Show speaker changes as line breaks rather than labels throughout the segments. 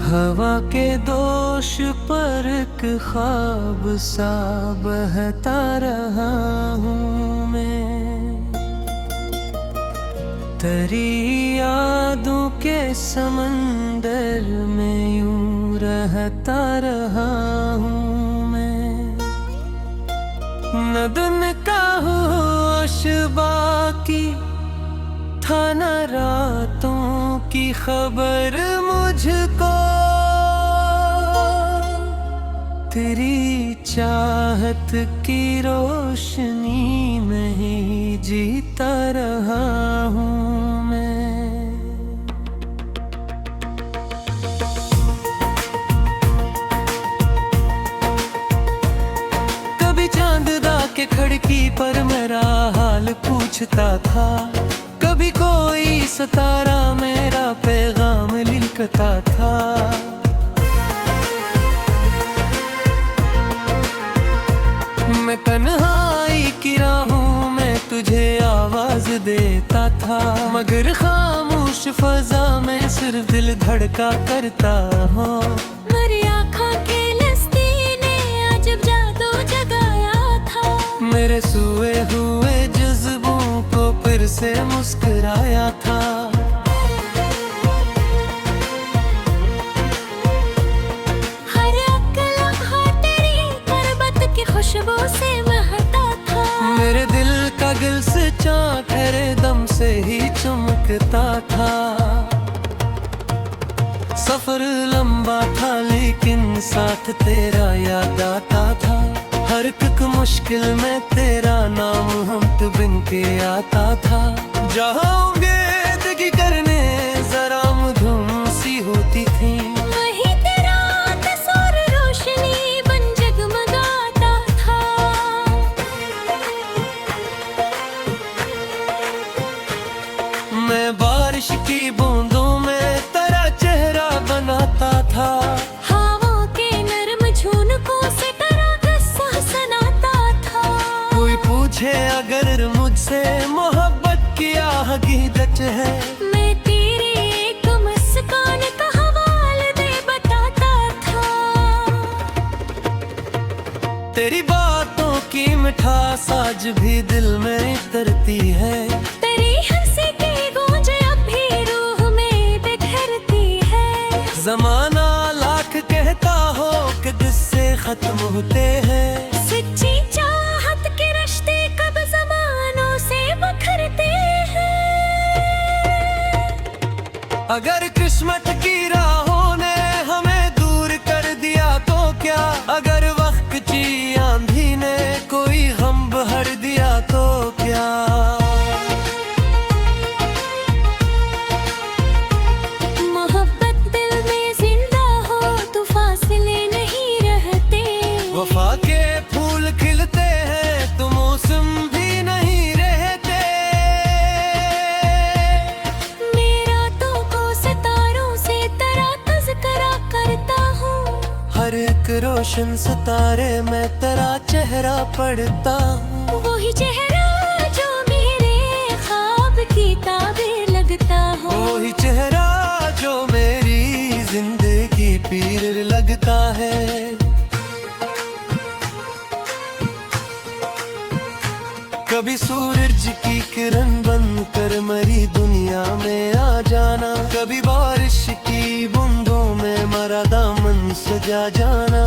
हवा के दोष पर एक ख्वाब सा बहता रहा हूँ मैं। तेरी यादों के समंदर में यूं रहता रहा हूँ मैं। न दिन का होश बाकी था न रातों की खबर मुझको। तेरी चाहत की रोशनी में ही जीता रहा हूँ मैं। कभी चांद दा के खिड़की पर मेरा हाल पूछता था, कभी कोई सितारा मेरा पैगाम लिखता था। मैं तन्हाई की राहों में तुझे आवाज देता था, मगर खामोश फजा में सिर्फ दिल धड़का करता हूँ।
मेरी आँखों के लस्ती ने अजब जादू जगाया था,
मेरे सोए हुए जज्बों को फिर से मुस्कुराया था।
हर एक लम्हा तेरी गुर्बत की खुशबू से महकता था।
मेरे दिल का गिल से चाँद ठहरे दम से ही चमकता था। सफर लंबा था लेकिन साथ तेरा याद आता था। हर एक मुश्किल में तेरा नाम हम बिन के आता था। जहाँ उम्मीद करने जरा मधुम सी होती थी,
वही तेरा तस्वीर रोशनी बन जगमगाता था।
मैं बारिश की बूंदों में तेरा चेहरा बनाता था।
हवाओं के नरम झुनकों से तेरा किस्सा सुनाता था।
कोई पूछे अगर मुझसे मोहब्बत की हकीकत है,
मैं तेरी एक मुस्कान का हवाला दे बताता था।
तेरी बातों की मिठास आज भी दिल में उतरती है।
तेरी हंसी की गूंज अब भी रूह में बिखरती है।
जमाना लाख कहता हो कि किससे खत्म होते हैं,
सच्ची चाहत के रिश्ते कब जमानों से बिखरते हैं।
अगर किस्मत की राहों ने हमें दूर कर दिया तो क्या, अगर वक्त की आंधी ने कोई गम बहर दिया तो क्या।
मोहब्बत दिल में जिंदा हो तो फासले नहीं रहते।
वफा के फूल खिलते हैं तो मौसम भी नहीं रहते।
मेरा तो को सितारों से तेरा तज़किरा करता हूँ।
हर एक रोशन सितारे में तेरा चेहरा पढ़ता हूँ।
वही चेहरा जो मेरे ख्वाब की ताबीर लगता हो।
वही चेहरा जो मेरी जिंदगी पीर लगता है। कभी सूरज की किरण बनकर मरी दुनिया में आ जाना, कभी बारिश की बूंदों में मरा दामन सजा जाना।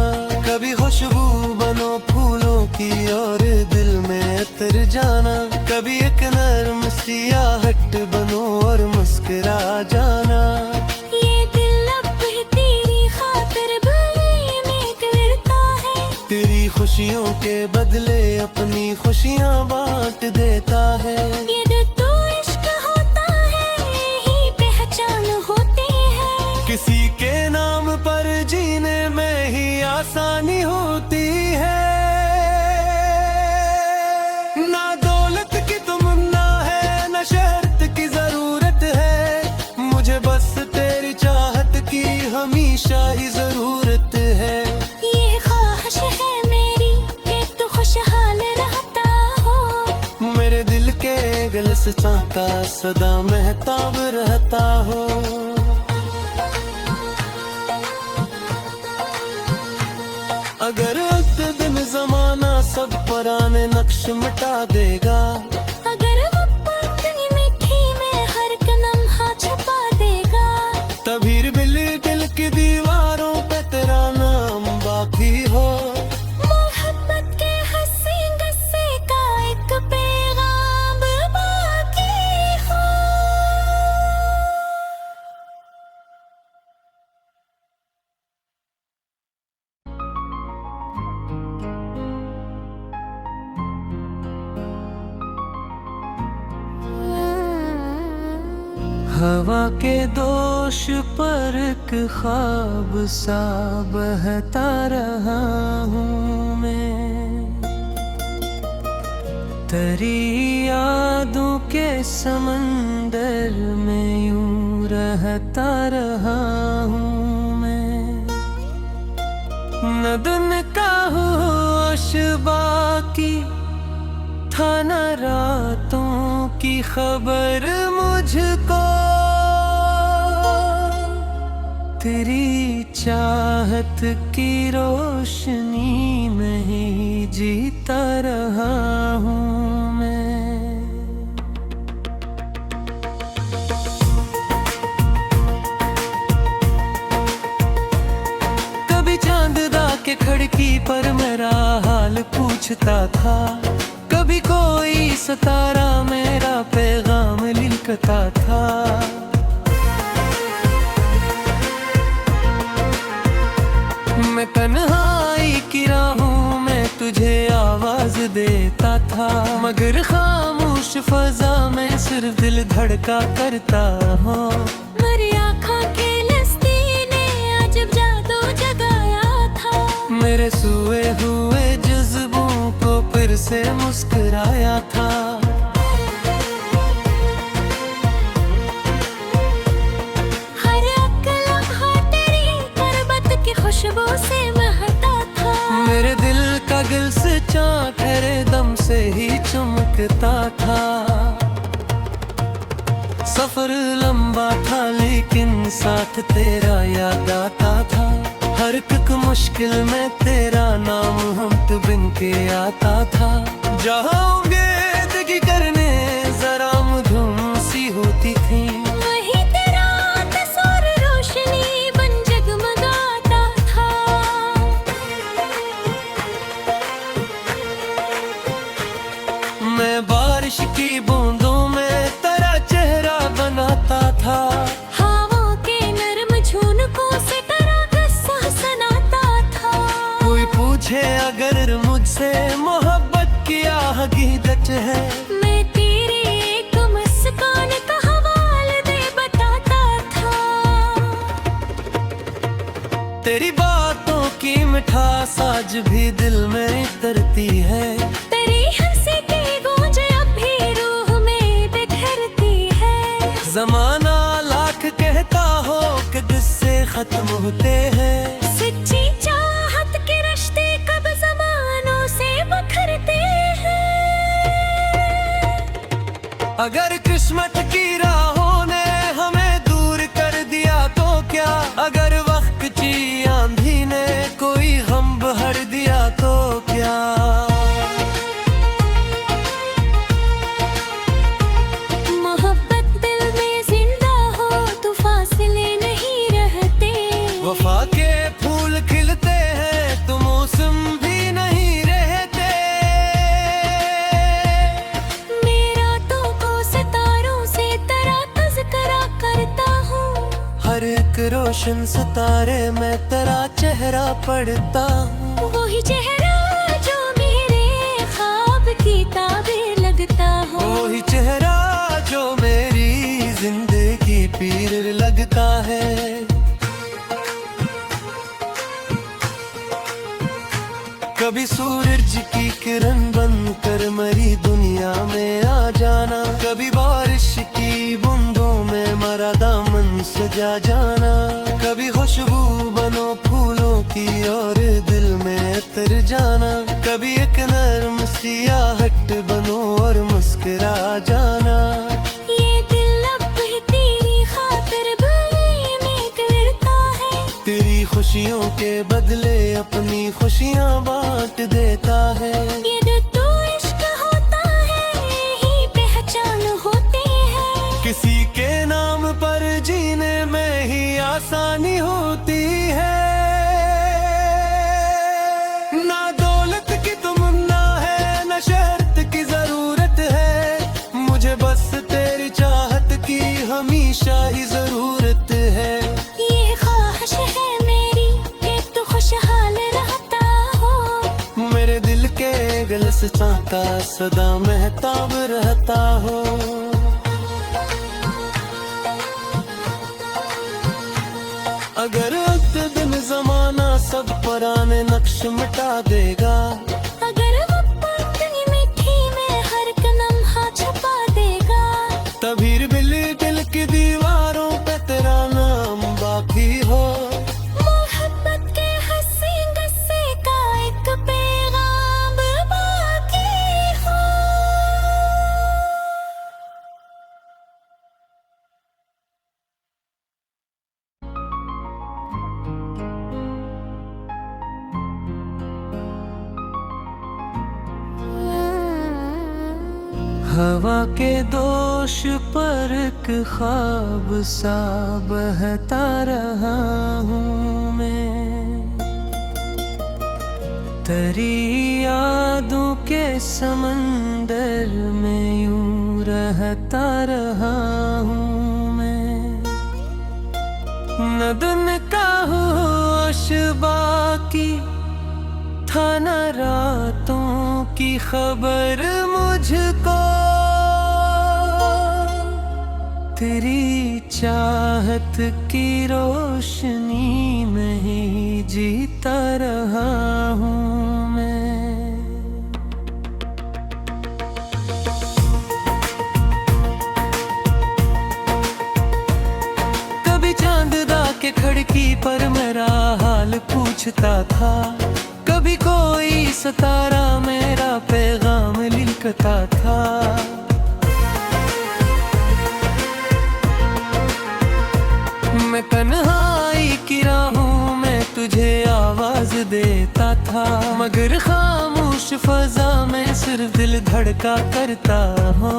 कभी खुशबू बनो फूलों की और दिल में उतर जाना, कभी एक नर्म सियाहट बनो और मुस्कुरा जाना।
ये दिल अब भी तेरी खातिर भले में करता है।
तेरी खुशियों के बदले अपनी खुशियाँ बांट देता है।
ये तो इश्क होता है, यही पहचान होती है।
किसी के नाम पर जीने में ही आसानी होती है। ना दौलत की तमन्ना है, ना शहरत की जरूरत है। मुझे बस तेरी चाहत की हमेशा ही जरूरत है।
ये ख्वाहिश है मेरी कि तू खुशहाल रहता हो।
मेरे दिल के गुलस्तां का सदा महताब रहता हो। सब पुराने नक्श मिटा देगा।
अगर वो अपनी मिट्टी में हर एक लम्हा छुपा देगा।
तभी दिल की दीवारों पे तेरा नाम बाकी हो।
मोहब्बत के हंसी गस्से का एक पैगाम बाकी हो।
हवा के दोष पर एक ख्वाब सा बहता रहा हूँ मैं। तेरी यादों के समंदर में यूं रहता रहा हूँ मैं। न दिन का होश बाकी था, न रातों की खबर मुझको। तेरी चाहत की रोशनी में ही जीता रहा हूँ मैं। कभी चांद दा के खिड़की पर मेरा हाल पूछता था। कभी कोई सितारा मेरा पैगाम लिखता था। मैं तन्हाई की राहों में तुझे आवाज देता था। मगर खामोश फजा में सिर्फ दिल धड़का करता हूँ।
मेरी आँखों की लस्ती ने अजब जादू जगाया था।
मेरे सोए हुए जज्बों को फिर से मुस्कुराया था।
हर एक लम्हा तेरी गुर्बत की खुशबू से महकता था।
मेरे दिल का गिल से चाँद तेरे दम से ही चमकता था। सफर लंबा था लेकिन साथ तेरा याद आता था। हर एक मुश्किल में तेरा नाम हम बिन के आता था। जहाँ उम्मीद करने जरा मधुम सी होती थी,
वही तेरा तस्वीर रोशनी बन जगमगाता था।
मैं बारिश की बूंदों में तेरा चेहरा बनाता था।
हवाओं के नरम झुनकों से तेरा किस्सा सुनाता था।
कोई पूछे अगर मुझसे मोहब्बत की हकीकत है,
मैं तेरी एक मुस्कान का हवाला दे बताता था।
तेरी बातों की मिठास आज भी दिल में उतरती है।
तेरी हंसी की गूंज अब भी रूह में बिखरती है।
जमाना लाख कहता हो कि किससे खत्म होते हैं।
सच्ची चाहत के रिश्ते कब जमानों से बिखरते हैं।
अगर किस्मत की राहों ने हमें दूर कर दिया तो क्या, अगर वक्त की आंधी ने कोई गम बहर दिया तो क्या।
मोहब्बत दिल में जिंदा हो तो फासले नहीं रहते।
वफा के फूल खिलते हैं तो मौसम भी नहीं रहते।
मेरा तो को सितारों से तेरा तज़किरा करता हूँ।
हर एक रोशन सितारे में तेरा चेहरा पढ़ता हूँ।
वही चेहरा जो मेरे ख्वाब की ताबीर लगता हो।
वही चेहरा जो मेरी जिंदगी पीर लगता है। कभी सूरज की किरण बनकर मरी दुनिया में आ जाना। कभी बारिश की बूंदों में मरा दामन सजा जाना। कभी खुशबू बनो फूलों की और दिल में उतर जाना। कभी एक नरम सियाहट बनो और मुस्कुरा जाना।
ये दिल अब भी तेरी खातिर भले में करता है।
तेरी खुशियों के बदले अपनी खुशियाँ बांट देता है।
ये
चाहता सदा महताब रहता हो। अगर वक्त दिन जमाना सब पुराने नक्श मिटा देगा,
अगर वो अपनी मिट्टी में हर एक लम्हा छुपा देगा,
तभी दिल की दीवारों पे तेरा नाम बाकी हो।
मोहब्बत के हंसी गस्से का एक पैगाम बाकी हो।
हवा के दोष पर एक ख्वाब सा बहता रहा हूँ मैं, तेरी यादों के समंदर में यूं रहता रहा हूँ मैं। न दिन का होश बाकी था न रातों की खबर मुझको, तेरी चाहत की रोशनी में ही जीता रहा हूँ मैं। कभी चांद दा के खिड़की पर मेरा हाल पूछता था, कभी कोई सितारा मेरा पैगाम लिखता था। मैं तन्हाई की राहों में तुझे आवाज देता था, मगर खामोश फजा में सिर्फ दिल धड़का करता हो।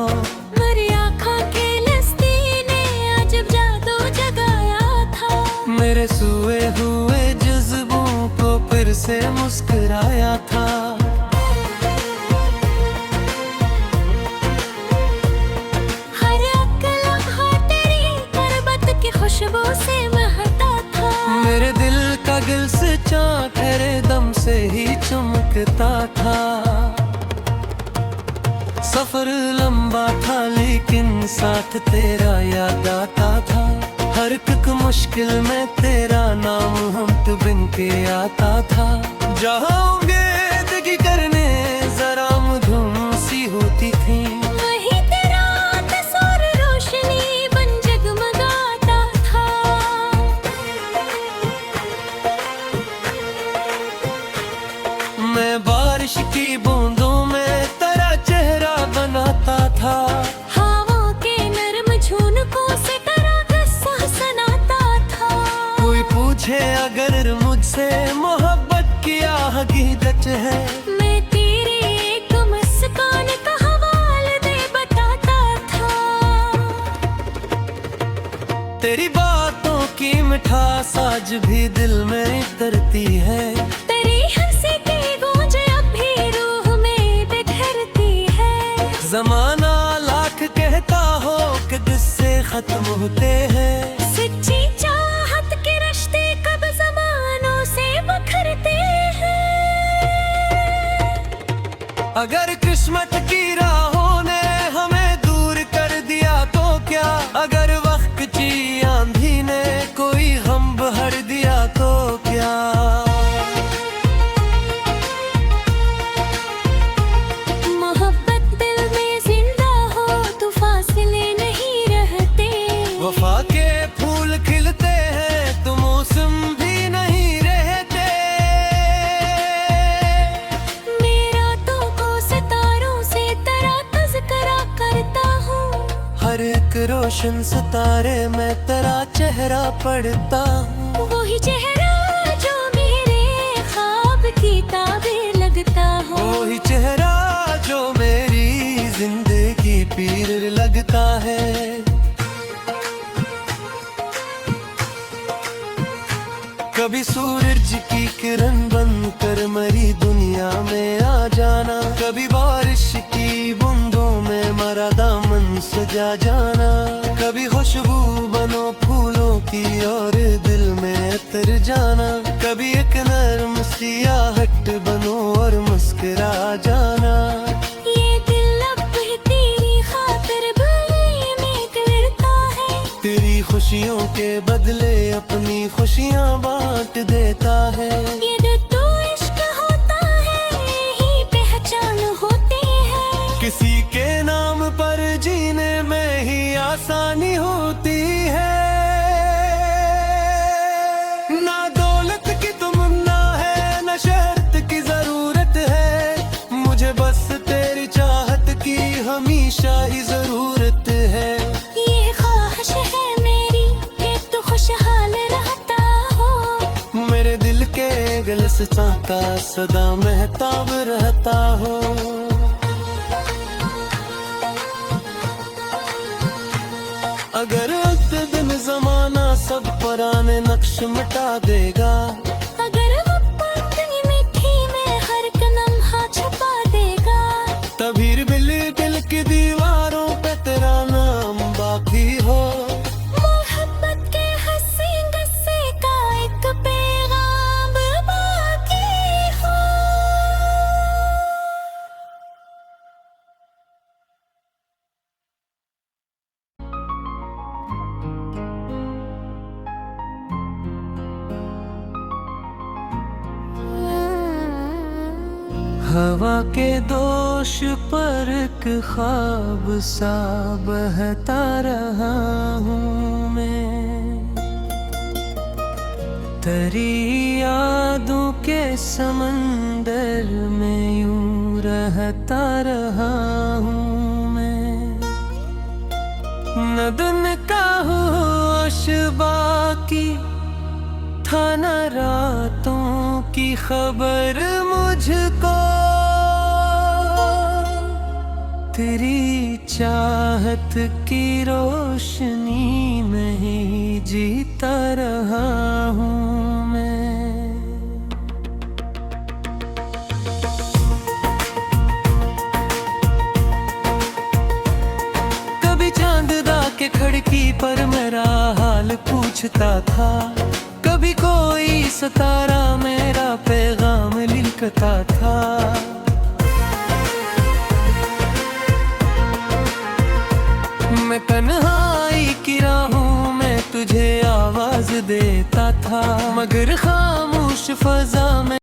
मेरी आँखों के लस्ती ने अजब जादू जगाया था,
मेरे सोए हुए जज्बों को फिर से मुस्कुराया था।
हर एक लम्हा तेरी गुर्बत की खुशबू से महकता था,
मेरे दिल का गिल से चाँद तेरे दम से ही चमकता था। सफर लंबा था लेकिन साथ तेरा याद आता था, हर एक मुश्किल में तेरा नाम हम बिन के आता था। जहाँ उम्मीद करने जरा मधुम सी होती थी,
वही तेरा तस्वीर रोशनी बन जगमगाता था।
मैं बारिश की बूंदों में तेरा चेहरा बनाता था,
हवाओं के नरम झुनकों से तेरा किस्सा सुनाता था।
कोई पूछे अगर मुझसे मोहब्बत की हकीकत है,
मैं तेरी एक मुस्कान का हवाला दे बताता था।
तेरी बातों की मिठास आज भी दिल में उतरती है,
तेरी हंसी की गूंज अब भी रूह में बिखरती है।
जमाना लाख कहता हो कि किससे खत्म होते हैं,
सच्ची चाहत के रिश्ते कब जमानों से बिखरते हैं।
अगर किस्मत की राहों ने हमें दूर कर दिया तो क्या, अगर वक्त की आंधी ने कोई गम बहर दिया तो क्या।
मोहब्बत दिल में जिंदा हो तो फासले नहीं रहते,
वफा के फूल खिलते हैं तो मौसम भी नहीं रहते।
मेरा तो को सितारों से तेरा तज़किरा करता हूँ,
हर एक रोशन सितारे में तेरा चेहरा पढ़ता हूँ।
वही चेहरा जो मेरे ख्वाब की ताबीर लगता हो।
वही चेहरा जो मेरी जिंदगी पीर लगता है। कभी सूरज की किरण बनकर मरी दुनिया में आ जाना, कभी बारिश की बूंदों में मरा दामन सजा जाना, कभी खुशबू बनो फूलों की और दिल में उतर जाना, कभी एक नर्म सियाहट बनो और मुस्कुरा जाना। के बदले अपनी खुशियाँ बांट देता है।
ये तो इश्क होता है, यही पहचान होती है।
किसी के नाम पर जीने में ही आसानी होती है। ना दौलत की तमन्ना है, ना शर्त की जरूरत है, मुझे बस तेरी चाहत की हमेशा ही जरूरत है।
ये ख्वाहिश है मेरी कि तू खुशहाल रहता हो,
मेरे दिल के गुलस्तां का सदा महताब रहता हो। अगर वक्त दिन जमाना सब पुराने नक्श मिटा देगा,
अगर वो अपनी मिट्टी में हर एक लम्हा छुपा देगा,
तभी दिल की दीवारों पे तेरा नाम बाकी हो।
मोहब्बत के हंसी गस्से का एक पैगाम बाकी हो।
हवा के दोष पर एक ख्वाब सा बहता रहा हूँ मैं, तेरी यादों के समंदर में यूं रहता रहा हूँ मैं। न दिन का होश बाकी था, न रातों की खबर मुझको, तेरी चाहत की रोशनी में ही जीता रहा हूँ मैं। कभी चांद दा के खिड़की पर मेरा हाल पूछता था, कभी कोई सितारा मेरा पैगाम लिखता था। मैं तन्हाई की राहों में तुझे आवाज देता था, मगर खामोश फजा में